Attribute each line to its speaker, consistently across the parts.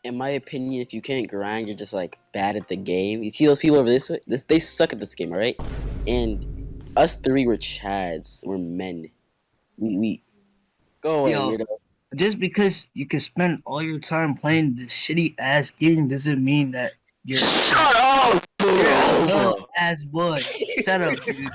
Speaker 1: in my opinion, if you can't grind, you're just like bad at the game. You see those people over this way? They suck at this game, all right? And us three were Chads. We're men. We go away,
Speaker 2: Yo,
Speaker 1: weirdo.
Speaker 2: just because you can spend all your time playing this shitty ass game doesn't mean that
Speaker 1: Shut up,
Speaker 2: you're a
Speaker 1: bro.
Speaker 2: dumb ass boy. Shut up, dude.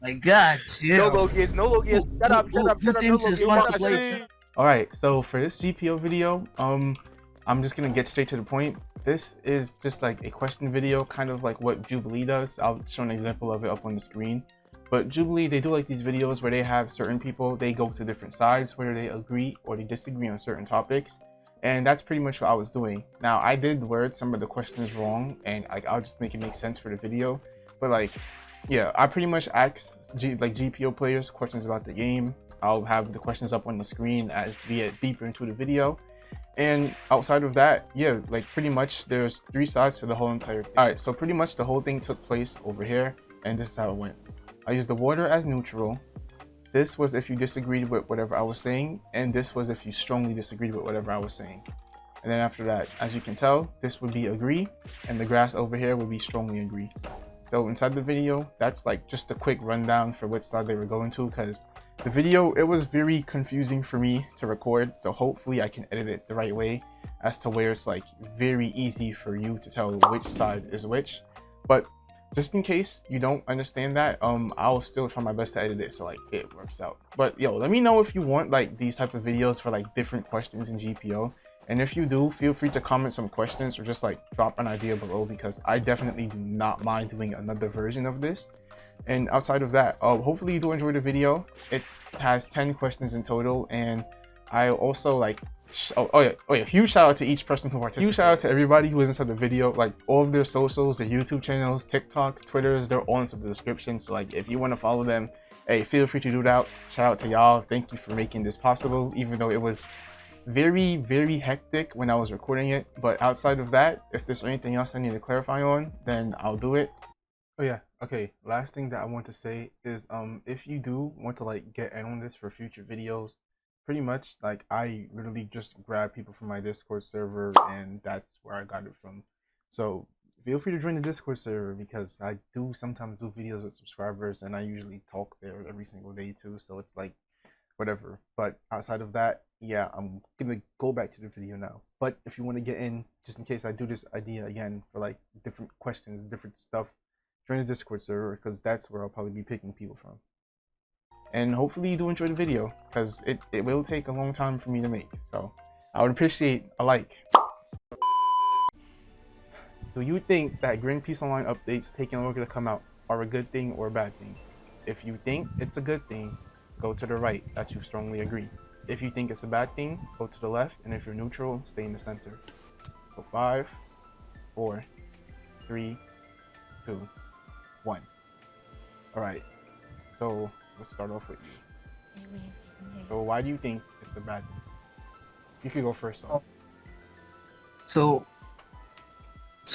Speaker 2: Like god
Speaker 3: No
Speaker 2: damn.
Speaker 3: Logius, no Logius. Shut up, shut up,
Speaker 2: Who
Speaker 3: shut up, no
Speaker 2: thinks it's
Speaker 3: Logius.
Speaker 2: fun
Speaker 3: Shut
Speaker 2: to
Speaker 3: up,
Speaker 2: play?
Speaker 3: shut up.
Speaker 4: Alright, so for this GPO video, I'm just gonna get straight to the point. This is just like a question video, kind of like what Jubilee does. I'll show an example of it up on the screen. But Jubilee, they do like these videos where they have certain people, they go to different sides, whether they agree or they disagree on certain topics. And that's pretty much what I was doing. Now, I did word some of the questions wrong, and like I'll just make it make sense for the video. But like, yeah, I pretty much ask GPO players questions about the game. I'll have the questions up on the screen as we get deeper into the video. And outside of that, yeah, like pretty much there's 3 sides to the whole entire thing. Alright, so pretty much the whole thing took place over here, and this is how it went. I used the water as neutral. This was if you disagreed with whatever I was saying, and this was if you strongly disagreed with whatever I was saying. And then after that, as you can tell, this would be agree, and the grass over here would be strongly agree. So inside the video, that's like just a quick rundown for which side they were going to, because the video, it was very confusing for me to record, so hopefully I can edit it the right way as to where it's like very easy for you to tell which side is which. But just in case you don't understand that, I'll still try my best to edit it so like it works out. But yo, let me know if you want like these type of videos for like different questions in GPO. And if you do, feel free to comment some questions or just like drop an idea below, because I definitely do not mind doing another version of this. And outside of that, hopefully you do enjoy the video. It has 10 questions in total, and I also like oh yeah, huge shout out to each person who participated. Huge shout out to everybody who is inside the video. Like all of their socials, their YouTube channels, TikToks, Twitters, they're all inside the description. So like if you want to follow them, hey, feel free to do that. Shout out to y'all. Thank you for making this possible, even though it was very hectic when I was recording it. But outside of that, if there's anything else I need to clarify on, then I'll do it. Oh yeah, okay, last thing that I want to say is if you do want to like get in on this for future videos, pretty much like I literally just grab people from my Discord server, and that's where I got it from. So feel free to join the Discord server, because I do sometimes do videos with subscribers, and I usually talk there every single day too, so it's like whatever. But outside of that, yeah, I'm gonna go back to the video now. But if you want to get in, just in case I do this idea again for like different questions, different stuff, join the Discord server, because that's where I'll probably be picking people from. And hopefully you do enjoy the video, because it will take a long time for me to make, so I would appreciate a like. Do you think that Grand Peace Online updates taking longer to come out are a good thing or a bad thing? If you think it's a good thing, go to the right, that you strongly agree. If you think it's a bad thing, go to the left, and if you're neutral, stay in the center. So 5, 4, 3, 2, 1. Alright, so let's start off with you. So why do you think it's a bad thing? You could go first.
Speaker 2: So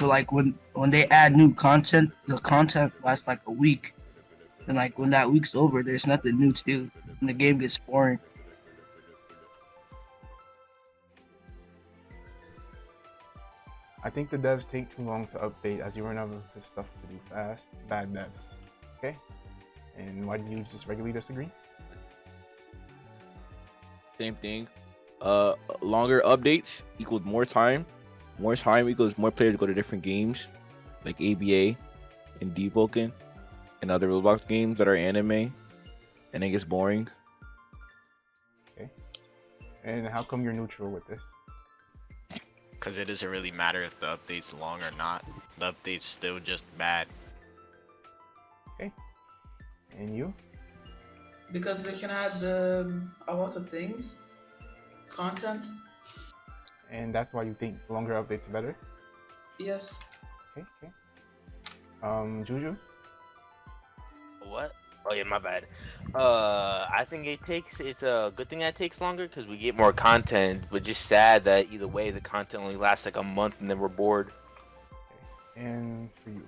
Speaker 2: like when they add new content, the content lasts like a week. And like when that week's over, there's nothing new to do, and the game gets boring.
Speaker 4: I think the devs take too long to update, as you run out of stuff to do fast. Bad devs. Okay? And why do you just regularly disagree?
Speaker 3: Same thing. Longer updates equals more time. More time equals more players go to different games, like ABA and Devoken and other Roblox games that are anime, and it gets boring.
Speaker 4: Okay. And how come you're neutral with this?
Speaker 5: Because it doesn't really matter if the update's long or not. The update's still just bad.
Speaker 4: Okay. And you?
Speaker 6: Because they can add a lot of things, content.
Speaker 4: And that's why you think longer updates are better?
Speaker 6: Yes.
Speaker 4: Okay. Juju?
Speaker 7: What? Oh yeah, my bad. I think it's a good thing that it takes longer, because we get more content, but just sad that either way the content only lasts like a month and then we're bored.
Speaker 4: Okay. And for you?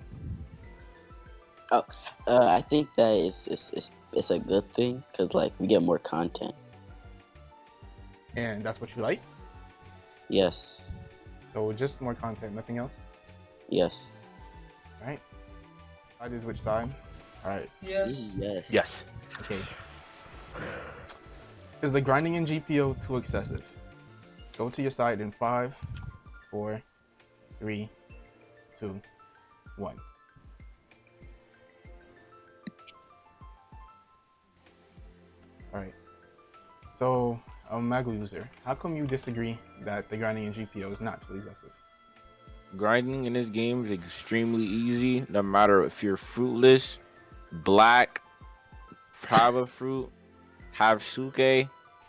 Speaker 1: I think that it's a good thing, because like we get more content.
Speaker 4: And that's what you like?
Speaker 1: Yes.
Speaker 4: So So just more content, nothing else.
Speaker 1: Yes.
Speaker 4: All right. Side is which side? All right.
Speaker 6: Yes.
Speaker 1: Yes.
Speaker 7: Yes.
Speaker 4: Okay. Is the grinding in GPO too excessive? Go to your side in 5, 4, 3, 2, 1. All right. So, Mag Loser, how come you disagree that the grinding in GPO is not too excessive?
Speaker 3: Grinding in this game is extremely easy, no matter if you're fruitless, black, have a fruit, have suke,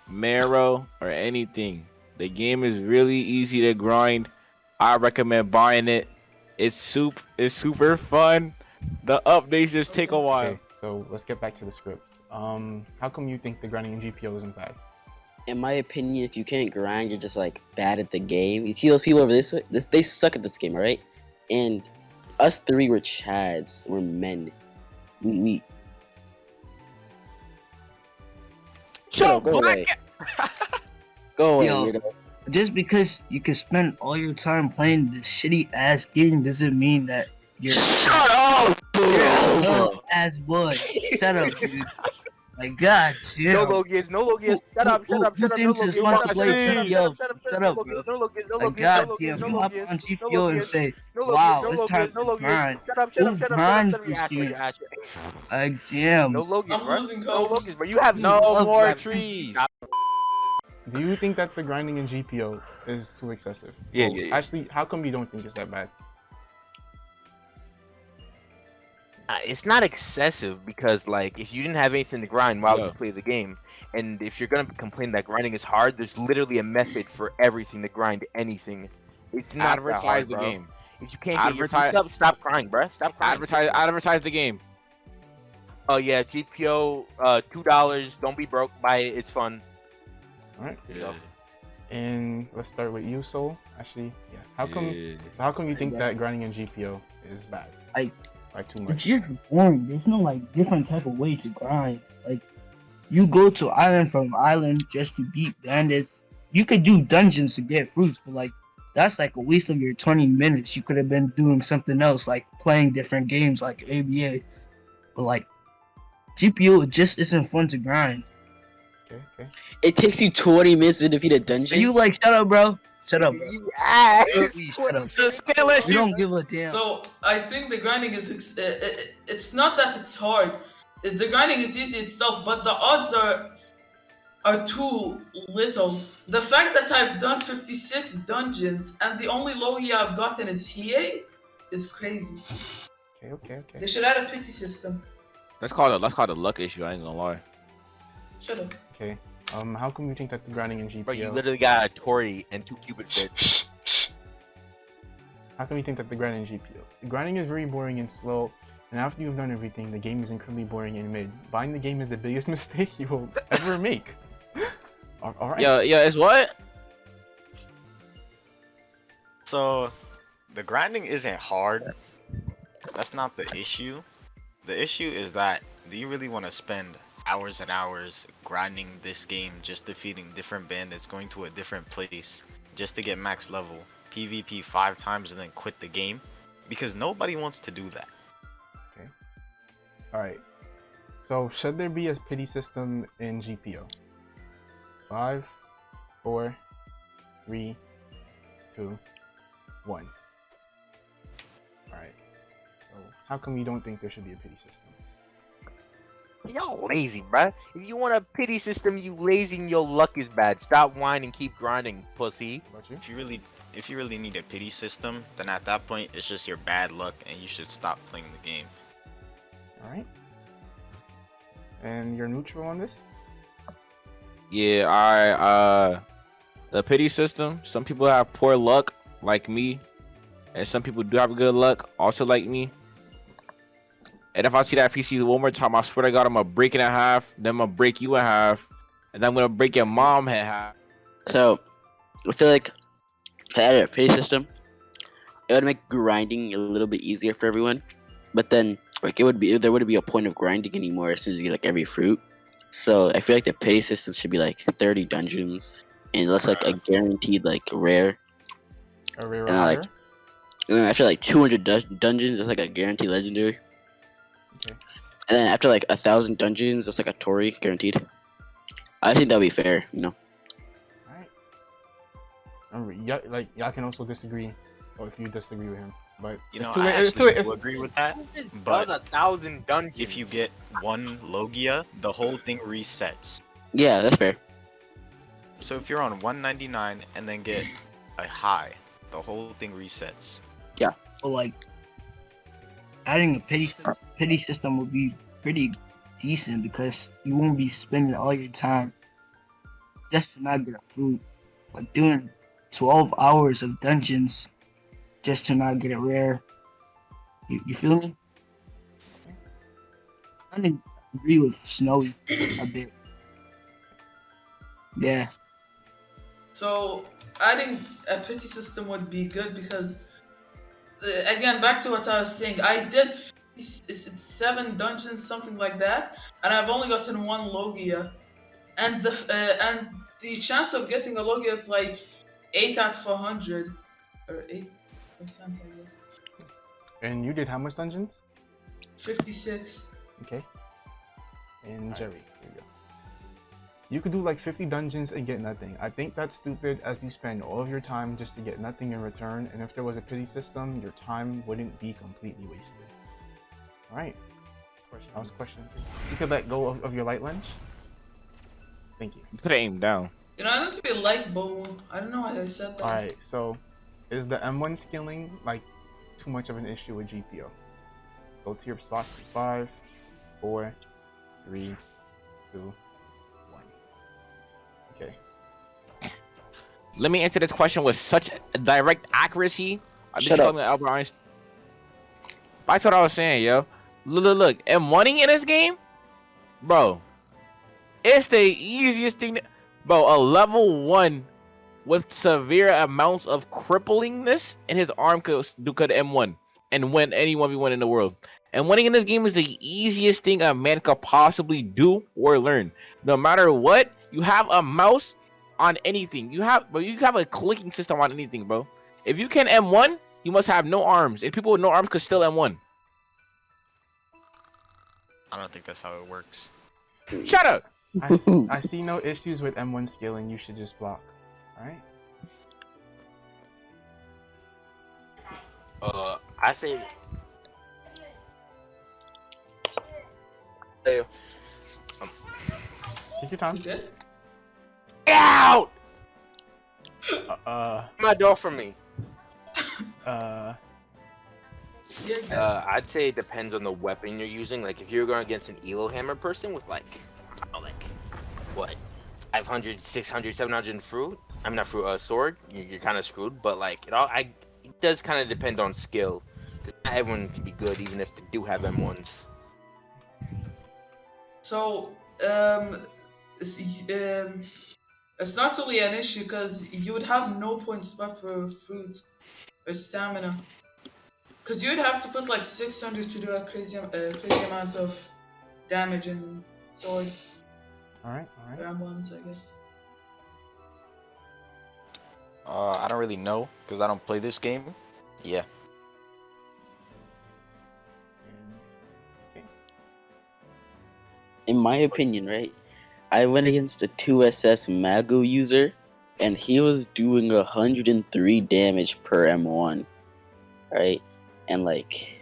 Speaker 3: marrow, or anything. The game is really easy to grind. I recommend buying it. It's super fun. The updates just take a while.
Speaker 4: Okay, so let's get back to the scripts. How come you think the grinding in GPO isn't bad?
Speaker 1: In my opinion, if you can't grind, you're just like bad at the game. You see those people over this way? They suck at this game, alright? And us three were chads. We're men. We Shut up, go away. Go away,
Speaker 2: Yo.
Speaker 1: weirdo.
Speaker 2: Just because you can spend all your time playing this shitty ass game doesn't mean that you're
Speaker 7: Shut up,
Speaker 2: a
Speaker 7: bro.
Speaker 2: little ass boy. Shut up, dude. Like, god
Speaker 7: No
Speaker 2: damn.
Speaker 7: Logias, no Logias. Shut up, shut up,
Speaker 2: Who
Speaker 7: shut up, no
Speaker 2: thinks
Speaker 7: Logias.
Speaker 2: it's
Speaker 7: Shut
Speaker 2: fun
Speaker 7: up,
Speaker 2: to
Speaker 7: shut
Speaker 2: play
Speaker 7: up,
Speaker 2: GPO?
Speaker 7: shut up,
Speaker 2: Shut up,
Speaker 7: no
Speaker 2: bro.
Speaker 7: Logias, no Logias, no
Speaker 2: Like,
Speaker 7: Logias,
Speaker 2: god
Speaker 7: no
Speaker 2: damn,
Speaker 7: Logias, no
Speaker 2: you hop
Speaker 7: Logias,
Speaker 2: on
Speaker 7: no
Speaker 2: GPO and
Speaker 7: Logias,
Speaker 2: say,
Speaker 7: no
Speaker 2: wow,
Speaker 7: Logias,
Speaker 2: it's time
Speaker 7: no
Speaker 2: to
Speaker 7: Logias.
Speaker 2: grind.
Speaker 7: Shut up,
Speaker 2: Who grinds
Speaker 7: you
Speaker 2: this
Speaker 7: ass,
Speaker 2: game?
Speaker 7: you ass.
Speaker 2: Like, damn.
Speaker 7: No Logias,
Speaker 6: I'm
Speaker 7: bro.
Speaker 6: losing
Speaker 7: No
Speaker 6: count.
Speaker 7: Logias, bro. You have
Speaker 3: No
Speaker 2: love
Speaker 3: more
Speaker 2: rap.
Speaker 3: trees.
Speaker 4: Do you think that the grinding in GPO is too excessive?
Speaker 7: Yeah,
Speaker 4: Well,
Speaker 7: yeah, yeah.
Speaker 4: Actually, how come you don't think it's that bad?
Speaker 7: It's not excessive because, like, if you didn't have anything to grind, why would
Speaker 3: Yeah.
Speaker 7: you play the game? And if you're gonna complain that grinding is hard, there's literally a method for everything to grind anything. It's not that
Speaker 3: Advertise
Speaker 7: hard,
Speaker 3: the
Speaker 7: bro.
Speaker 3: game.
Speaker 7: If you can't get your
Speaker 3: Advertise-
Speaker 7: fruits up, stop crying, bro. Stop crying.
Speaker 3: Advertise the game.
Speaker 7: Oh yeah, GPO, $2. Don't be broke. Buy it. It's fun.
Speaker 4: All right.
Speaker 3: Yeah.
Speaker 4: And let's start with you, Soul. Actually, yeah. How come?
Speaker 3: Yeah.
Speaker 4: So how come you think that grinding in GPO is bad? Like too
Speaker 2: It's
Speaker 4: much.
Speaker 2: just boring. There's no like different type of way to grind. Like you go to island from island just to beat bandits. You could do dungeons to get fruits, but like that's like a waste of your 20 minutes. You could have been doing something else, like playing different games like ABA. But like GPO, it just isn't fun to grind.
Speaker 4: Okay.
Speaker 1: It takes you 20 minutes to defeat a dungeon.
Speaker 2: Are you like shut up, bro? Shut up, bro.
Speaker 7: You ass.
Speaker 2: Please, shut up.
Speaker 3: The skill
Speaker 2: We
Speaker 3: issue.
Speaker 2: don't give a damn.
Speaker 6: So I think the grinding is it's not that it's hard. The grinding is easy itself, but the odds are too little. The fact that I've done 56 dungeons and the only Logia I've gotten is Hiei is crazy.
Speaker 4: Okay.
Speaker 6: They should add a pity system.
Speaker 3: Let's call it a luck issue. I ain't gonna lie.
Speaker 6: Shut up.
Speaker 4: Okay. How come you think that the grinding in GPO?
Speaker 7: Bro, you literally got a Tory and 2 Cupid fits.
Speaker 4: How come you think that the grinding in GPO? The grinding is very boring and slow, and after you've done everything, the game is incredibly boring and mid. Buying the game is the biggest mistake you will ever make. All right.
Speaker 3: Yeah, it's what?
Speaker 5: So, the grinding isn't hard. That's not the issue. The issue is that, do you really want to spend hours and hours grinding this game, just defeating different bandits, going to a different place, just to get max level, PvP 5 times and then quit the game? Because nobody wants to do that.
Speaker 4: All right. So, should there be a pity system in GPO? 5, 4, 3, 2, 1. All right. So, how come you don't think there should be a pity system?
Speaker 7: Y'all lazy, bruh. If you want a pity system, you lazy and your luck is bad. Stop whining, keep grinding, pussy.
Speaker 4: What about you?
Speaker 5: If you really need a pity system, then at that point it's just your bad luck and you should stop playing the game.
Speaker 4: All right. And you're neutral on this?
Speaker 3: Yeah, the pity system. Some people have poor luck, like me, and some people do have good luck, also like me. And if I see that PC one more time, I swear to God, I'm gonna break it in half. Then I'm gonna break you in half, and then I'm gonna break your mom in half.
Speaker 1: So, I feel like if I added a pity system, it would make grinding a little bit easier for everyone. But then, like, there wouldn't be a point of grinding anymore as soon as you get like every fruit. So I feel like the pity system should be like 30 dungeons, and that's like a guaranteed like rare.
Speaker 4: A rare or
Speaker 1: And
Speaker 4: higher.
Speaker 1: like, and then after like 200 dungeons, that's like a guaranteed legendary.
Speaker 4: Okay.
Speaker 1: And then after like 1,000 dungeons, that's like a Tory guaranteed. I think that'd be fair, you know.
Speaker 4: All right. Remember, y'all can also disagree, or if you disagree with him. But
Speaker 5: You
Speaker 4: it's
Speaker 5: know,
Speaker 4: too
Speaker 5: I
Speaker 4: late. It's
Speaker 5: actually
Speaker 4: too
Speaker 5: do
Speaker 4: late.
Speaker 5: agree with that.
Speaker 7: That
Speaker 5: But
Speaker 7: was 1,000 dungeons.
Speaker 5: if you get one Logia, the whole thing resets.
Speaker 1: Yeah, that's fair.
Speaker 5: So if you're on 199 and then get a high, the whole thing resets.
Speaker 2: But like adding a pity system would be pretty decent because you won't be spending all your time just to not get a fruit. Like doing 12 hours of dungeons just to not get a rare. You feel me? I think I agree with Snowy a bit. Yeah.
Speaker 6: So adding a pity system would be good because, again, back to what I was saying, I did 7 dungeons, something like that, and I've only gotten one Logia, and the chance of getting a Logia is like 8 out of 100, or 8%, I guess.
Speaker 4: And you did how much dungeons?
Speaker 6: 56.
Speaker 4: Okay. And Jerry, here you go. You could do like 50 dungeons and get nothing. I think that's stupid as you spend all of your time just to get nothing in return, and if there was a pity system, your time wouldn't be completely wasted. Alright. That was a question. You could let go of your light lens. Thank you.
Speaker 3: You could aim down.
Speaker 6: You know, I don't really like Bow. I don't know why I said that.
Speaker 4: Alright, so is the M1 scaling like too much of an issue with GPO? Go to your spots in 5, 4, 3, 2, 1. Okay.
Speaker 3: Let me answer this question with such direct accuracy.
Speaker 1: Shut up.
Speaker 3: Albert Einstein. That's what I was saying, yo. Look. M1ing in this game, bro. It's the easiest thing. Bro, a level 1 with severe amounts of cripplingness in his arm could M1 and win any 1v1 in the world. And winning in this game is the easiest thing a man could possibly do or learn. No matter what, you have a mouse on anything. You have a clicking system on anything, bro. If you can M1, you must have no arms. And people with no arms could still M1.
Speaker 5: I don't think that's how it works.
Speaker 3: Shut up.
Speaker 4: I see no issues with M1 scaling. You should just block. Alright?
Speaker 7: I say.
Speaker 4: Take your time.
Speaker 6: You good?
Speaker 7: Get out! My door from me.
Speaker 6: Yeah, good.
Speaker 7: I'd say it depends on the weapon you're using. Like if you're going against an Elo hammer person with like what, 500, 600, 700 fruit. I'm not fruit, sword. You're kind of screwed. But like it does kind of depend on skill. Because not everyone can be good, even if they do have M1s.
Speaker 6: So, it's not really an issue because you would have no points left for fruit or stamina. Because you would have to put like 600 to do a crazy amount of damage in sword.
Speaker 4: Alright.
Speaker 6: Or M1s, I guess.
Speaker 5: I don't really know because I don't play this game. Yeah.
Speaker 1: In my opinion, right? I went against a 2SS Magu user, and he was doing 103 damage per M1, right? And like,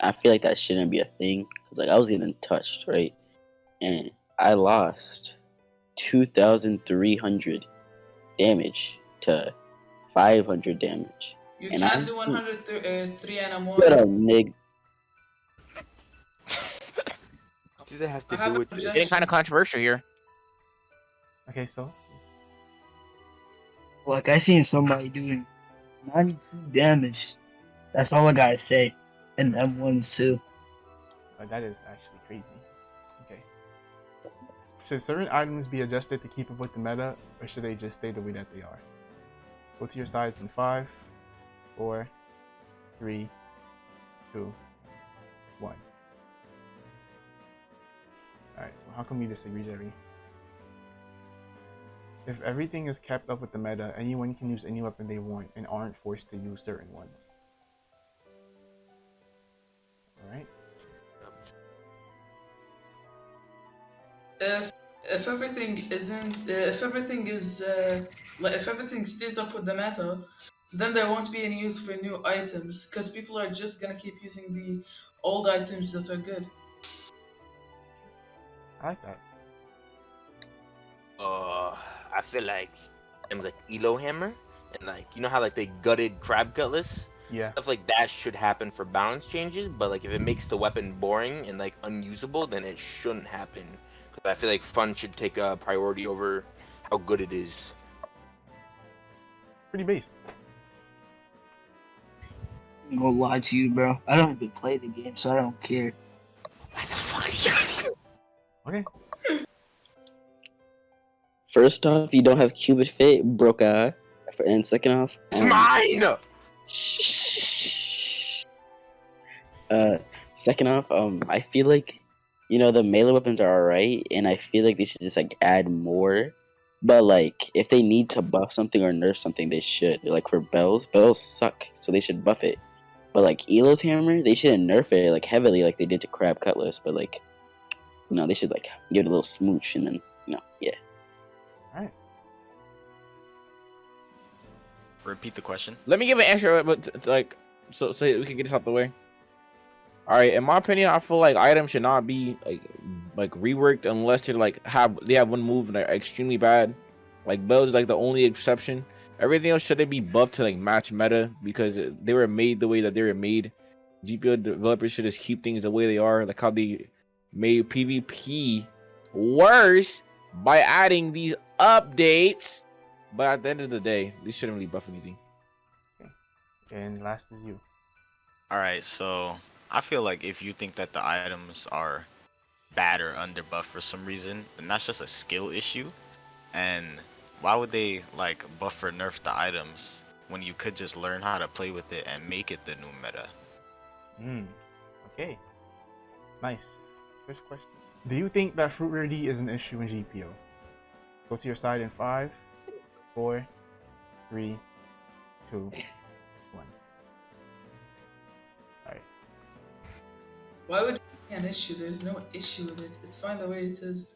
Speaker 1: I feel like that shouldn't be a thing, because like I was getting touched, right? And I lost 2,300 damage to 500 damage.
Speaker 6: You
Speaker 1: And
Speaker 6: can't
Speaker 1: I'm-
Speaker 6: do 103 and
Speaker 1: Shut
Speaker 6: M1.
Speaker 1: up, nig.
Speaker 7: What does that have
Speaker 6: I
Speaker 7: to
Speaker 6: have
Speaker 7: do
Speaker 6: a
Speaker 7: with this?
Speaker 6: suggestion.
Speaker 3: Getting kind of controversial here.
Speaker 4: Okay, so
Speaker 2: Like I seen somebody doing 92 damage. That's all I gotta say. And M1s too.
Speaker 4: that is actually crazy. Okay. Should certain items be adjusted to keep up with the meta, or should they just stay the way that they are? Go to your sides in 5, 4, 3, 2, 1. Alright, so how come you disagree, Jerry? If everything is kept up with the meta, anyone can use any weapon they want and aren't forced to use certain ones. Alright?
Speaker 6: If everything isn't, if everything is, like if everything stays up with the meta, then there won't be any use for new items because people are just gonna keep using the old items that are good.
Speaker 4: I like that.
Speaker 7: I feel like I'm like Elo hammer, and like you know how like they gutted crab cutlass,
Speaker 4: Yeah.
Speaker 7: stuff like that should happen for balance changes. But like if it makes the weapon boring and like unusable, then it shouldn't happen. Because I feel like fun should take a priority over how good it is.
Speaker 4: Pretty based.
Speaker 2: I'm gonna lie to you, bro. I don't even play the game, so I don't care.
Speaker 7: Why the fuck are you?
Speaker 4: Okay.
Speaker 1: First off, you don't have Cupid Fit, Broca. And second off,
Speaker 7: It's mine.
Speaker 1: second off, I feel like, you know, the melee weapons are alright, and I feel like they should just like add more. But like, if they need to buff something or nerf something, they should. Like for bells suck, so they should buff it. But like Elo's hammer, they shouldn't nerf it like heavily like they did to Crab Cutlass. But like, you know, they should like give it a little smooch and then, you know, yeah.
Speaker 4: Alright.
Speaker 5: Repeat the question.
Speaker 3: Let me give an answer, but like, so we can get this out the way. All right, in my opinion, I feel like items should not be like reworked unless they like they have one move and they're extremely bad. Like bells is like the only exception. Everything else should be buffed to like match meta because they were made the way that they were made. GPO developers should just keep things the way they are, like how they made PvP worse by adding these updates. But at the end of the day, they shouldn't really buff anything.
Speaker 4: And last is you.
Speaker 5: All right, so I feel like if you think that the items are bad or underbuffed for some reason, then that's just a skill issue. And why would they like buff or nerf the items when you could just learn how to play with it and make it the new meta?
Speaker 4: Okay. Nice. First question. Do you think that fruit rarity is an issue in GPO? Go to your side in 5, 4, 3, 2, 1. Alright.
Speaker 6: Why would it be an issue? There's no issue with it. It's fine the way it is.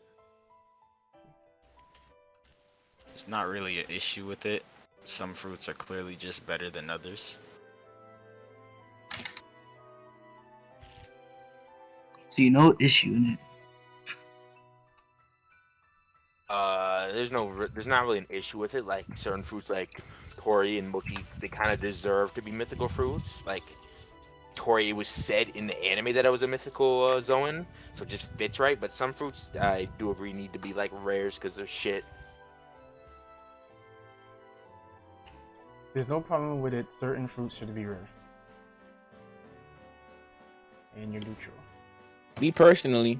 Speaker 5: There's not really an issue with it. Some fruits are clearly just better than others.
Speaker 2: See, no issue in it.
Speaker 7: There's not really an issue with it. Like certain fruits, like Tori and Mochi, they kind of deserve to be mythical fruits. Like Tori, it was said in the anime that it was a mythical zone, so it just fits right. But some fruits, I do agree, need to be like rares because they're shit.
Speaker 4: There's no problem with it. Certain fruits should be rare. And you're neutral.
Speaker 3: Me personally,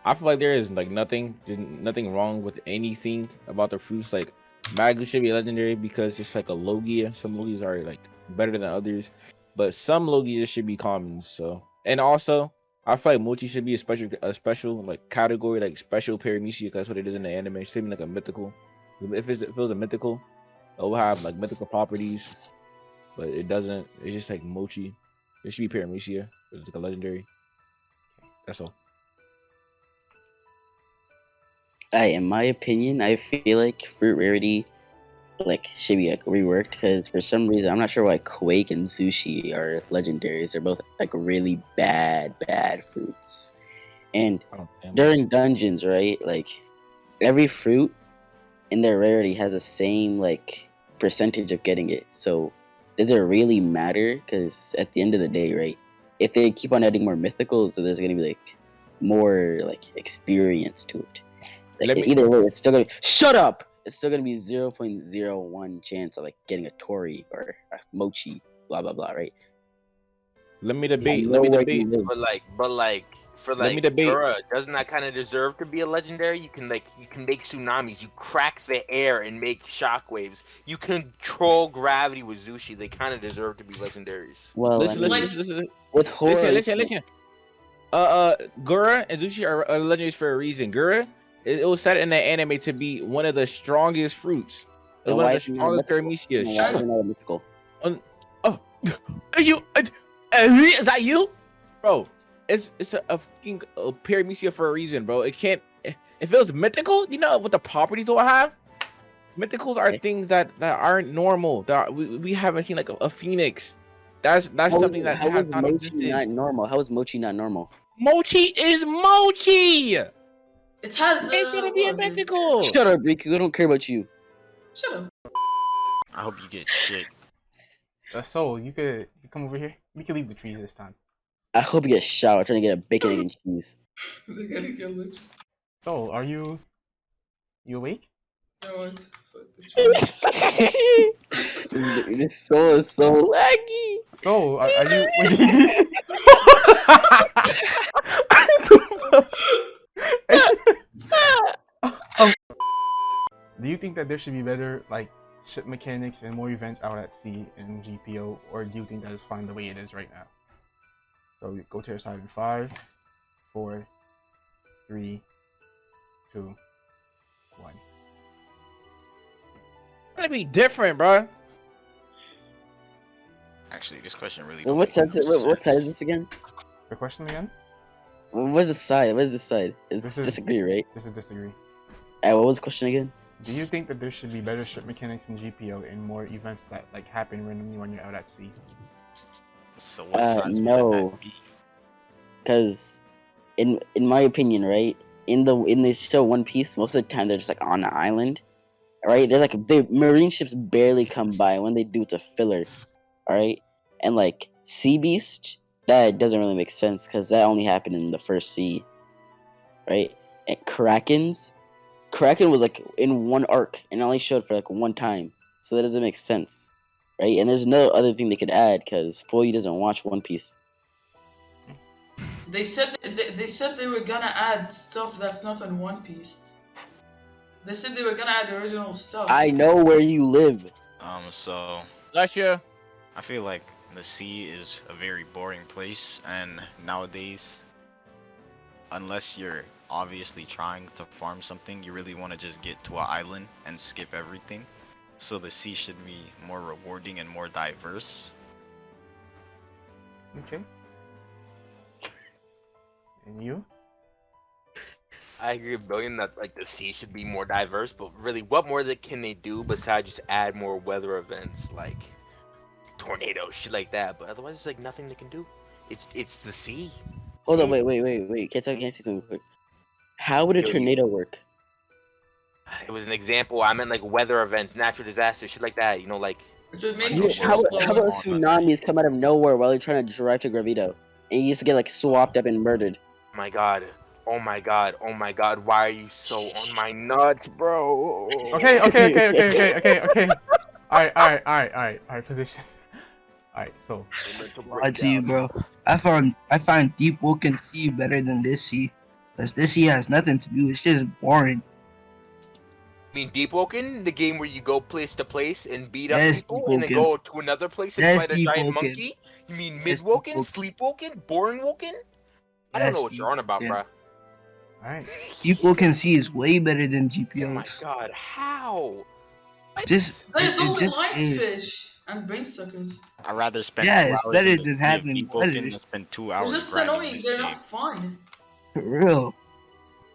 Speaker 3: I feel like there is like there's nothing wrong with anything about the fruits. Like Magu should be legendary because it's like a Logia. Some Logias are like better than others, but some Logias should be commons. So, and also I feel like Mochi should be a special like category, like special paramecia, because that's what it is in the anime. It should be like a mythical. If it was a mythical, it will have like mythical properties, but it doesn't. It's just like Mochi. It should be paramecia. It's like a legendary. That's all.
Speaker 1: In my opinion, I feel like fruit rarity like should be like reworked because for some reason I'm not sure why Quake and Sushi are legendaries. They're both like really bad fruits. And during dungeons, right? Like every fruit in their rarity has the same like percentage of getting it. So does it really matter? Because at the end of the day, right? If they keep on adding more mythicals, so there's gonna be like more like experience to it. Like, either way, it's still gonna shut up. It's still gonna be 0.01 chance of like getting a Tori or a Mochi, blah blah blah, right?
Speaker 3: Let me debate. Let me debate.
Speaker 7: But for
Speaker 3: Let me
Speaker 7: like
Speaker 3: debate.
Speaker 7: Dura, doesn't that kind of deserve to be a legendary? You can make tsunamis. You crack the air and make shockwaves. You control gravity with Zushi. They kind of deserve to be legendaries.
Speaker 1: Well,
Speaker 3: listen.
Speaker 1: With horror,
Speaker 3: Listen. Gura and Zushi are legendaries for a reason. Gura, It was set in the anime to be one of the strongest fruits.
Speaker 1: Then
Speaker 3: One of
Speaker 1: why
Speaker 3: the
Speaker 1: is it not
Speaker 3: strongest
Speaker 1: mythical?
Speaker 3: paramecia.
Speaker 1: Then why
Speaker 3: Shut
Speaker 1: is
Speaker 3: up.
Speaker 1: it not a mythical?
Speaker 3: Oh, are you? Is that you, bro? It's a fucking paramecia for a reason, bro. It can't. If it was mythical, you know what the properties it will have. Mythicals are
Speaker 1: Okay.
Speaker 3: things that aren't normal. That we haven't seen like a phoenix. That's something that
Speaker 1: How
Speaker 3: has
Speaker 1: is
Speaker 3: not
Speaker 1: Mochi
Speaker 3: existed.
Speaker 1: not normal? How is Mochi not normal?
Speaker 3: Mochi is Mochi.
Speaker 6: It has
Speaker 3: It's gonna be
Speaker 6: what
Speaker 3: a
Speaker 6: was it?
Speaker 3: mythical.
Speaker 1: Shut up, Riku. I don't care about you.
Speaker 6: Shut up.
Speaker 5: I hope you get shit.
Speaker 4: Soul, you could come over here. We can leave the trees this time.
Speaker 1: I hope you get shot. I'm trying to get a bacon, egg, and cheese.
Speaker 6: They're gonna kill it.
Speaker 4: Soul, are you awake?
Speaker 6: You know what? Fuck the tree.
Speaker 1: This soul is so laggy.
Speaker 4: Soul, are you? Wait, do you think that there should be better like ship mechanics and more events out at sea in GPO, or do you think that is fine the way it is right now? So we go to your side in 5, 4, 3, 2, 1.
Speaker 3: Gonna be different, bro.
Speaker 5: Actually, this question really.
Speaker 1: Well,
Speaker 5: don't
Speaker 1: what
Speaker 5: make
Speaker 1: side?
Speaker 5: no
Speaker 1: What side is
Speaker 5: sense.
Speaker 1: this again?
Speaker 4: Your question again?
Speaker 1: Where's the side? Where's this side? It's
Speaker 4: This is-
Speaker 1: disagree, right?
Speaker 4: This is disagree.
Speaker 1: What was the question again?
Speaker 4: Do you think that there should be better ship mechanics in GPO and more events that like happen randomly when you're out at sea?
Speaker 5: So what size would
Speaker 1: No.
Speaker 5: that be?
Speaker 1: Because, in my opinion, right, in the show One Piece, most of the time they're just like on an island, right? There's like the marine ships barely come by. When they do, it's a filler, all right? And like Sea Beast, that doesn't really make sense because that only happened in the first sea, right? And Kraken was like in one arc and only showed for like one time, so that doesn't make sense, right? And there's no other thing they could add because Foley doesn't watch One Piece.
Speaker 6: They said they were gonna add stuff that's not on One Piece. They said they were gonna add original stuff.
Speaker 1: I know where you live.
Speaker 5: So
Speaker 3: Bless you.
Speaker 5: I feel like the sea is a very boring place, and nowadays, unless you're obviously trying to farm something, you really want to just get to an island and skip everything. So the sea should be more rewarding and more diverse.
Speaker 4: Okay. And you?
Speaker 7: I agree with Billion that like the sea should be more diverse, but really, what more can they do besides just add more weather events like tornadoes, shit like that? But otherwise, there's like nothing they can do. It's the sea.
Speaker 1: Hold on,
Speaker 7: See?
Speaker 1: wait. Can't I see something quick? How would a
Speaker 7: Yo, you-
Speaker 1: tornado work?
Speaker 7: It was an example. I meant like weather events, natural disasters, shit like that. You know, like
Speaker 6: It would make
Speaker 5: You-
Speaker 6: the
Speaker 1: How,
Speaker 6: show
Speaker 5: how-
Speaker 1: how
Speaker 6: slower.
Speaker 1: about tsunamis come out of nowhere while they're trying to drive to Gravito, and you used to get like swapped up and murdered?
Speaker 7: oh my god, oh my god, oh my god. Why are you so on my nuts, bro?
Speaker 4: Okay. All right. Position. All right. So
Speaker 2: Lie to you, bro. I find Deep Woken Sea better than this sea, cause this sea has nothing to do. It's just boring.
Speaker 7: I mean, Deep Woken, the game where you go place to place and beat up
Speaker 2: Yes,
Speaker 7: people,
Speaker 2: Deep
Speaker 7: and then
Speaker 2: Woken.
Speaker 7: go to another place and
Speaker 2: Yes,
Speaker 7: fight a
Speaker 2: Deep
Speaker 7: giant
Speaker 2: Woken.
Speaker 7: monkey. You mean
Speaker 2: Yes,
Speaker 7: Mid
Speaker 2: Deep
Speaker 7: Woken,
Speaker 2: Woken.
Speaker 7: Sleep Woken, Boring Woken? I don't
Speaker 2: Yes,
Speaker 7: know what you're on about,
Speaker 2: Deep
Speaker 7: bruh.
Speaker 4: all right.
Speaker 2: Deep Woken Sea is way better than
Speaker 7: Oh my
Speaker 2: GPOs.
Speaker 7: god, how?
Speaker 2: Just
Speaker 6: There's
Speaker 2: it
Speaker 6: only
Speaker 2: just
Speaker 6: light
Speaker 2: is.
Speaker 6: fish and brain suckers.
Speaker 5: I'd rather spend
Speaker 2: Yeah,
Speaker 5: 2
Speaker 2: it's
Speaker 5: hours
Speaker 2: better
Speaker 5: in the
Speaker 2: than
Speaker 5: sea of
Speaker 2: having
Speaker 5: Deep Woken
Speaker 2: letters.
Speaker 5: than spend 2
Speaker 6: They're
Speaker 5: hours
Speaker 6: just
Speaker 5: grinding
Speaker 6: annoying.
Speaker 5: this
Speaker 6: They're
Speaker 5: game.
Speaker 6: not fun.
Speaker 2: For real.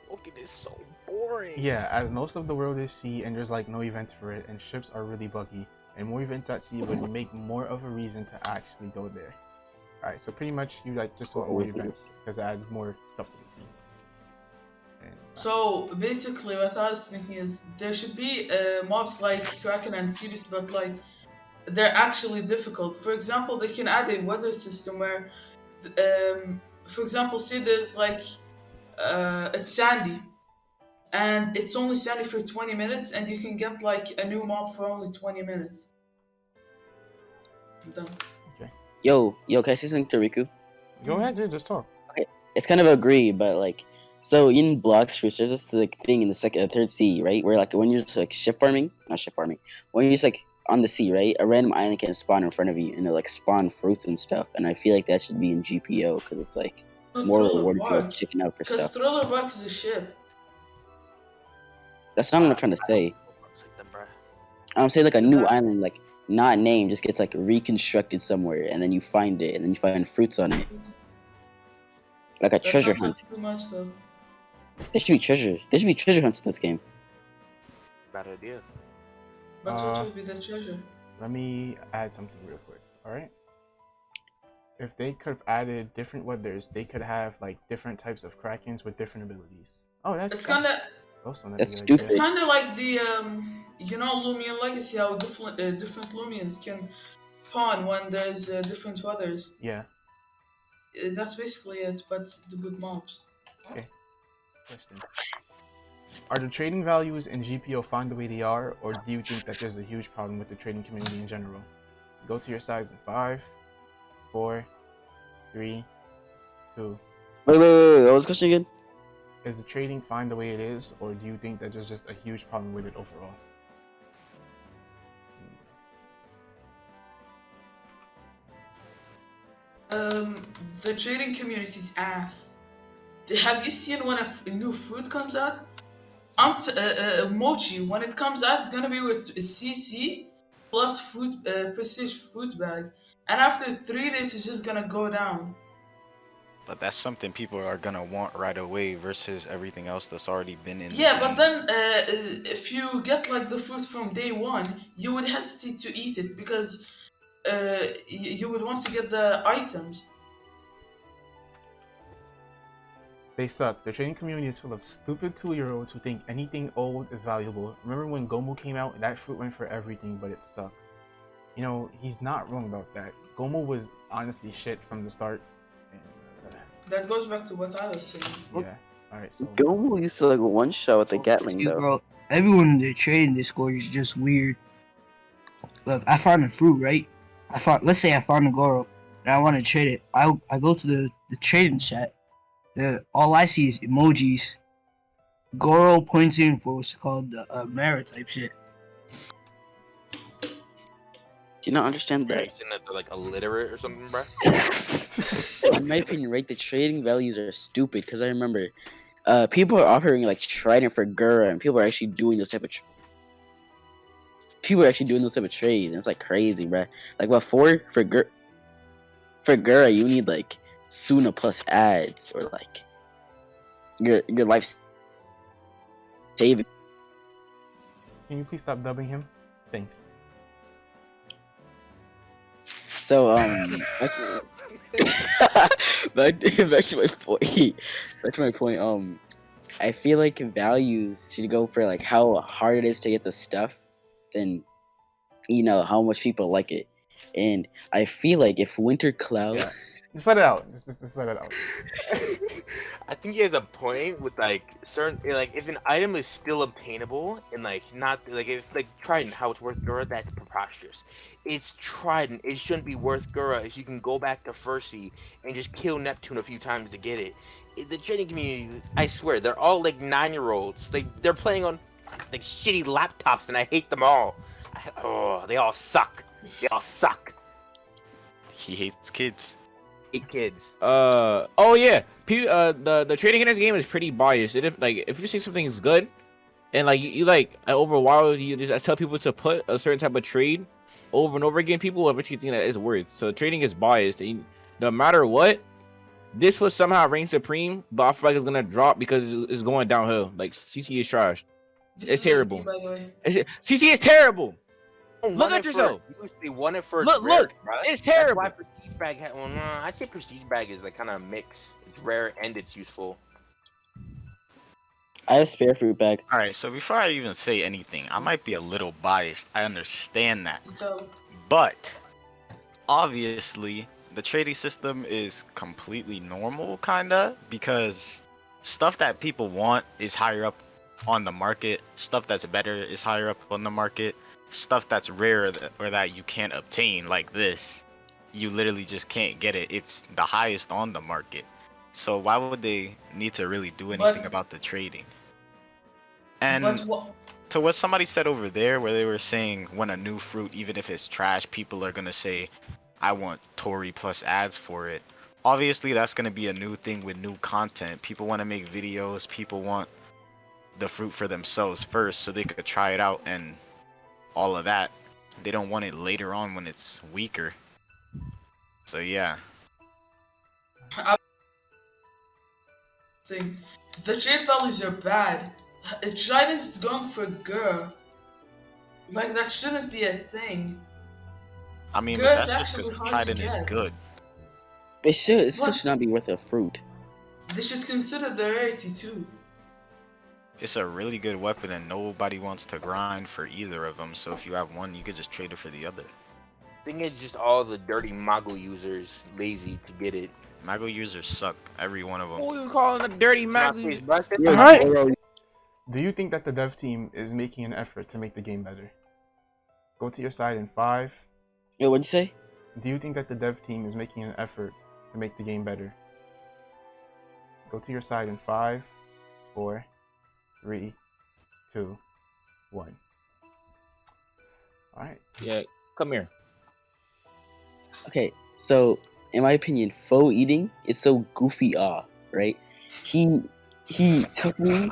Speaker 7: Woken is so boring.
Speaker 4: Yeah, as most of the world is sea and there's like no events for it, and ships are really buggy, and more events at sea would make more of a reason to actually go there. All right. So pretty much you like just want more events because it adds more stuff to the sea. And,
Speaker 6: So basically, what I was thinking is there should be mobs like Kraken and Sirius, but like they're actually difficult. For example, they can add a weather system where, for example, say there's like it's sandy, and it's only sandy for 20 minutes, and you can get like a new mob for only 20 minutes. I'm done.
Speaker 1: Yo, can I say something to Riku?
Speaker 4: go ahead, dude. Just talk.
Speaker 1: It's kind of agree, but like, so in Blocks Fruits, there's this like thing in the third sea, right? Where like when you're just like not ship farming, when you're just like on the sea, right? A random island can spawn in front of you, and it like spawn fruits and stuff. And I feel like that should be in GPO because it's like more
Speaker 6: Thriller
Speaker 1: rewarding to
Speaker 6: Bark.
Speaker 1: go chicken out for
Speaker 6: Because
Speaker 1: stuff.
Speaker 6: Thriller Bark is a ship.
Speaker 1: That's not what I'm trying to say.
Speaker 7: Like them, bruh.
Speaker 1: I'm saying like a new
Speaker 6: That's-
Speaker 1: island, like not named, just gets like reconstructed somewhere, and then you find it, and then you find fruits on it, like a
Speaker 6: That
Speaker 1: treasure
Speaker 6: sounds
Speaker 1: hunt.
Speaker 6: like too much though.
Speaker 1: There should be treasure. There should be treasure hunts in this game.
Speaker 7: Bad idea.
Speaker 6: But
Speaker 4: Uh,
Speaker 6: what would be the treasure?
Speaker 4: Let me add something real quick. All right. If they could have added different weathers, they could have like different types of krakens with different abilities. Oh, that's
Speaker 6: It's kind of
Speaker 4: also not
Speaker 1: That's
Speaker 4: a good idea.
Speaker 6: it's
Speaker 1: stupid.
Speaker 6: kind of like the Lumion Legacy, how different Lumions can spawn when there's different weathers.
Speaker 4: Yeah.
Speaker 6: That's basically it, but the good mobs.
Speaker 4: Okay. Question. Are the trading values in GPO fine the way they are, or do you think that there's a huge problem with the trading community in general? Go to your sides in 5, 4, 3, 2.
Speaker 1: Wait. What was the question again?
Speaker 4: Is the trading fine the way it is, or do you think that there's just a huge problem with it overall?
Speaker 6: The trading community's ass. Have you seen when a new fruit comes out? Mochi, when it comes out, it's gonna be with a CC plus fruit, prestige fruit bag, and after 3 days, it's just gonna go down.
Speaker 5: But that's something people are gonna want right away versus everything else that's already been in.
Speaker 6: Yeah,
Speaker 5: the
Speaker 6: but
Speaker 5: game.
Speaker 6: then if you get like the fruit from day one, you would hesitate to eat it because you would want to get the items.
Speaker 4: They suck. The trading community is full of stupid 2-year-olds who think anything old is valuable. Remember when Gomu came out? That fruit went for everything, but it sucks. You know, he's not wrong about that. Gomu was honestly shit from the start. And,
Speaker 6: That goes back to what I was saying.
Speaker 4: yeah. Alright, so
Speaker 1: Gomu used to like one shot with the Gatling
Speaker 2: Dude,
Speaker 1: though.
Speaker 2: bro, everyone in the trading Discord is just weird. Look, I found a fruit, right? Let's say I found a Goro, and I want to trade it. I go to the trading chat. All I see is emojis. Goro pointing for what's called the Mara type shit.
Speaker 1: Do you not understand
Speaker 7: Are you
Speaker 1: that?
Speaker 7: saying that they're like illiterate or something, bruh?
Speaker 1: In my opinion, right, the trading values are stupid because I remember people are offering like Trident for Gura, and people are actually doing those type of trades, and it's like crazy, bruh. Like what for Gura, you need like Suna plus ads or like your life saving.
Speaker 4: can you please stop dubbing him? Thanks.
Speaker 1: So back to my point. Back to my point. I feel like values should go for like how hard it is to get the stuff, than how much people like it. And I feel like if Winter Cloud,
Speaker 4: Yeah. Just let it out. Just let it out.
Speaker 7: I think he has a point with like certain like if an item is still obtainable and like not like if like Trident how it's worth Gura, that's preposterous. It's Trident. It shouldn't be worth Gura if you can go back to Fircy and just kill Neptune a few times to get it. The trading community, I swear, they're all like 9-year-olds. They're playing on like shitty laptops and I hate them all. They all suck. They all suck.
Speaker 5: He hates kids.
Speaker 7: Hate kids.
Speaker 3: Oh yeah. The trading in this game is pretty biased. If you see something is good, and like you like over a while you just tell people to put a certain type of trade over and over again, people will eventually think that it's worth. So trading is biased, and no matter what, this will somehow reign supreme. But I feel like it's gonna drop because it's going downhill. Like CC is trash.
Speaker 6: This
Speaker 3: It's
Speaker 6: is OP,
Speaker 3: terrible.
Speaker 6: by the way.
Speaker 3: CC is terrible.
Speaker 7: Look
Speaker 3: Look at yourself.
Speaker 7: They won it for
Speaker 3: Look, it's terrible.
Speaker 7: That's why Prestige Bag had. Well, nah, I'd say Prestige Bag is like kind of a mix. It's rare and it's useful.
Speaker 1: I have spare fruit bag.
Speaker 5: All right, so before I even say anything, I might be a little biased. I understand that.
Speaker 6: So
Speaker 5: But obviously, the trading system is completely normal, kinda, because stuff that people want is higher up on the market. Stuff that's better is higher up on the market. Stuff that's rare or that you can't obtain, like this, you literally just can't get it. It's the highest on the market. So why would they need to really do anything about the trading? And
Speaker 6: but what?
Speaker 5: to what somebody said over there, where they were saying when a new fruit, even if it's trash, people are gonna say, I want Tori plus ads for it. Obviously, that's gonna be a new thing with new content. People want to make videos. People want the fruit for themselves first so they could try it out and all of that. They don't want it later on when it's weaker. So yeah.
Speaker 6: Thing. The trade values are bad. Trident is going for Gur. Like that shouldn't be a thing.
Speaker 5: I mean,
Speaker 6: Gur
Speaker 5: but
Speaker 6: is
Speaker 5: that's just
Speaker 6: actually
Speaker 5: because
Speaker 6: hard to
Speaker 5: Trident is
Speaker 6: get.
Speaker 5: good.
Speaker 1: It still
Speaker 6: But
Speaker 1: should not be worth a fruit.
Speaker 6: they should consider the rarity too.
Speaker 5: It's a really good weapon and nobody wants to grind for either of them. So if you have one, you could just trade it for the other.
Speaker 7: I think it's just all the dirty Mago users lazy to get it.
Speaker 5: Mago users suck. Every one of them.
Speaker 3: Who you calling a dirty
Speaker 7: Not
Speaker 3: Magu?
Speaker 7: face busted.
Speaker 1: You're
Speaker 4: Alright.
Speaker 1: thorough.
Speaker 4: Do you think that the dev team is making an effort to make the game better? Go to your side in 5.
Speaker 1: Wait, what'd you say?
Speaker 4: Do you think that the dev team is making an effort to make the game better? Go to your side in 5, 4, 3, 2, 1. Alright.
Speaker 3: Yeah, come here.
Speaker 1: Okay, so in my opinion, faux eating is so goofy right? He took me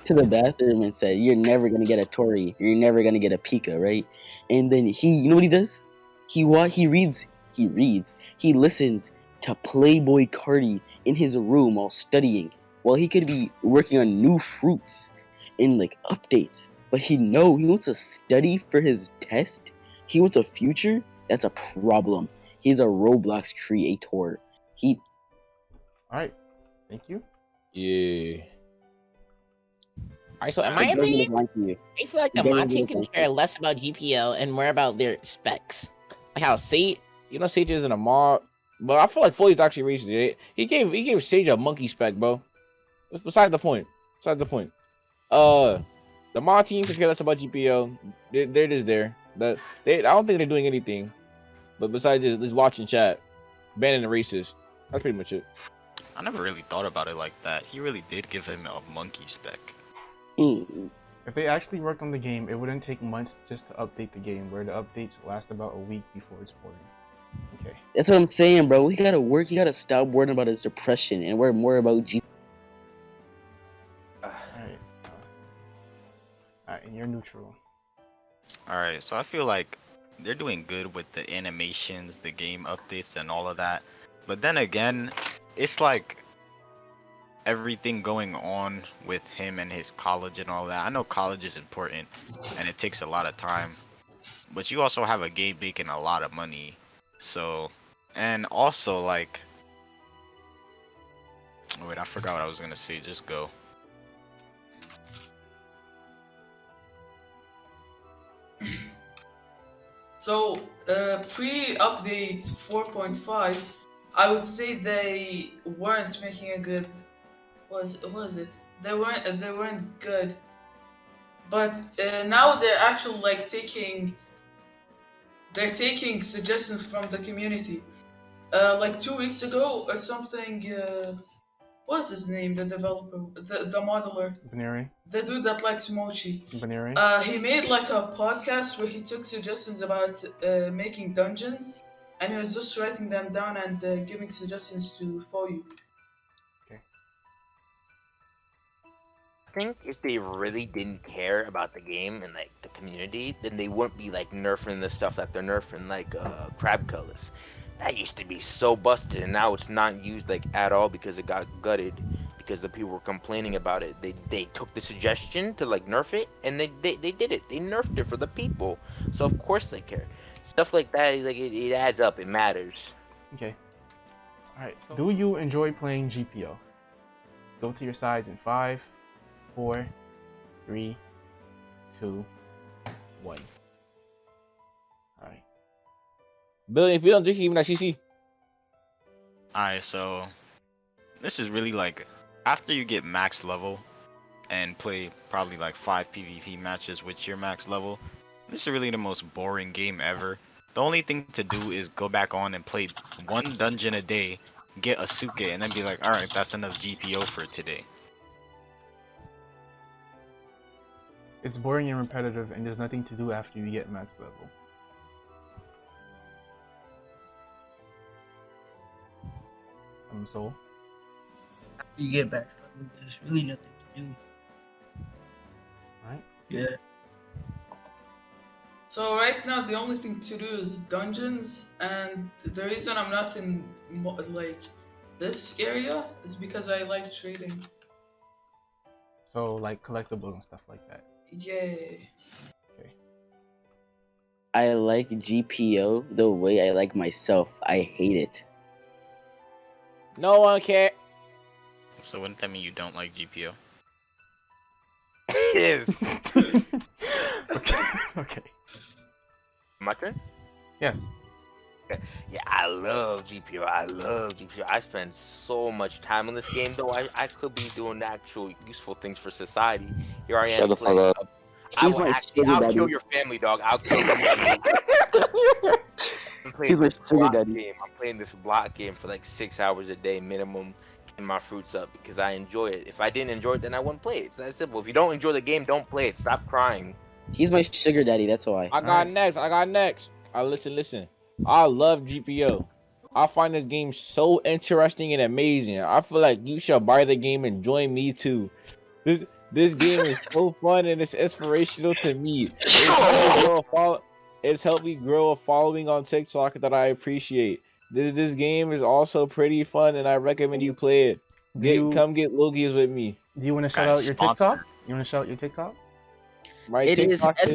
Speaker 1: to the bathroom and said, "You're never gonna get a Tori. You're never gonna get a Pika, right?" And then you know what he does? He reads, he listens to Playboy Cardi in his room while studying, while he could be working on new fruits and like updates. But he wants to study for his test. He wants a future. That's a problem. He's a Roblox creator. He
Speaker 4: Alright. Thank you.
Speaker 3: Yeah. Alright, so in
Speaker 1: he
Speaker 3: my
Speaker 1: doesn't
Speaker 3: opinion,
Speaker 1: look like you.
Speaker 8: I feel like the
Speaker 1: They don't
Speaker 8: mod team
Speaker 1: really
Speaker 8: can
Speaker 1: like
Speaker 8: care
Speaker 1: it.
Speaker 8: less about GPO and more about their specs. Like how Sage,
Speaker 3: you know Sage isn't a mob, but I feel like Foley's actually reached it. He gave Sage a monkey spec, bro. It's beside the point. Beside the point. The mod team can care less about GPO. They're just there. I don't think they're doing anything. But besides this watching chat, banning the racist. That's pretty much it.
Speaker 5: I never really thought about it like that. He really did give him a monkey spec.
Speaker 4: If they actually worked on the game, it wouldn't take months just to update the game, where the updates last about a week before it's ported. Okay.
Speaker 1: That's what I'm saying, bro. He gotta work. He gotta stop worrying about his depression and worry more about
Speaker 4: Alright. Alright, and you're neutral.
Speaker 5: Alright, so I feel like they're doing good with the animations, the game updates, and all of that. But then again, it's like everything going on with him and his college and all that. I know college is important and it takes a lot of time, but you also have a game making a lot of money. So, and also like, oh wait, I forgot what I was gonna say. Just go.
Speaker 6: So, pre-update 4.5, I would say they weren't making a good. Was it? They weren't good. But now they're actually like they're taking suggestions from the community. Like 2 weeks ago or something. What's his name? The developer, the modeler,
Speaker 4: Binary.
Speaker 6: the dude that likes mochi.
Speaker 4: Binary.
Speaker 6: He made like a podcast where he took suggestions about making dungeons, and he was just writing them down and giving suggestions to for you.
Speaker 7: I think if they really didn't care about the game and like the community, then they wouldn't be like nerfing the stuff that they're nerfing, like crab colors. That used to be so busted, and now it's not used like at all because it got gutted because the people were complaining about it. They took the suggestion to like nerf it, and they did it. They nerfed it for the people, so of course they care. Stuff like that, like it adds up. It matters.
Speaker 4: Okay. Alright, so do you enjoy playing GPO? Go to your sides in 5, 4, 3, 2, 1. Alright.
Speaker 3: Billy, if you don't drink, even at CC.
Speaker 5: Alright, so this is really like after you get max level and play probably like 5 PvP matches with your max level, this is really the most boring game ever. The only thing to do is go back on and play one dungeon a day, get a Suke, and then be like, alright, that's enough GPO for today.
Speaker 4: It's boring and repetitive, and there's nothing to do after you get max level. Soul.
Speaker 2: After you get back, there's really nothing to do. Yeah.
Speaker 6: So right now the only thing to do is dungeons, and the reason I'm not in like this area is because I like trading.
Speaker 4: So like collectibles and stuff like that.
Speaker 6: Yay.
Speaker 4: Okay.
Speaker 1: I like GPO the way I like myself. I hate it.
Speaker 3: No one care.
Speaker 5: So wouldn't that mean you don't like GPO?
Speaker 7: Yes.
Speaker 4: Okay. Okay.
Speaker 7: My turn.
Speaker 4: Yes.
Speaker 7: Yeah, I love GPO. I love GPO. I spend so much time on this game, though. I could be doing actual useful things for society. Here I
Speaker 1: Shut
Speaker 7: am
Speaker 1: the fuck
Speaker 7: playing.
Speaker 1: up.
Speaker 7: I
Speaker 1: He's
Speaker 7: will
Speaker 1: my
Speaker 7: actually.
Speaker 1: sugar
Speaker 7: I'll
Speaker 1: daddy.
Speaker 7: kill your family, dog. I'll kill you. I'm playing
Speaker 1: He's my
Speaker 7: this
Speaker 1: sugar
Speaker 7: block
Speaker 1: daddy.
Speaker 7: game. I'm playing this block game for like 6 hours a day minimum, getting my fruits up because I enjoy it. If I didn't enjoy it, then I wouldn't play it. It's that simple. If you don't enjoy the game, don't play it. Stop crying.
Speaker 1: He's my sugar daddy. That's why.
Speaker 3: I got
Speaker 4: Alright.
Speaker 3: next. I got next. Listen. I love GPO. I find this game so interesting and amazing. I feel like you should buy the game and join me too. This game is so fun and it's inspirational to me. It's helped me grow a following on TikTok that I appreciate. This game is also pretty fun and I recommend you play it. Come get Logies with me.
Speaker 4: Do you want to shout
Speaker 5: Guys,
Speaker 4: out your
Speaker 5: sponsor.
Speaker 4: TikTok? You want to shout out your TikTok?
Speaker 3: My
Speaker 1: It is
Speaker 3: TikTok is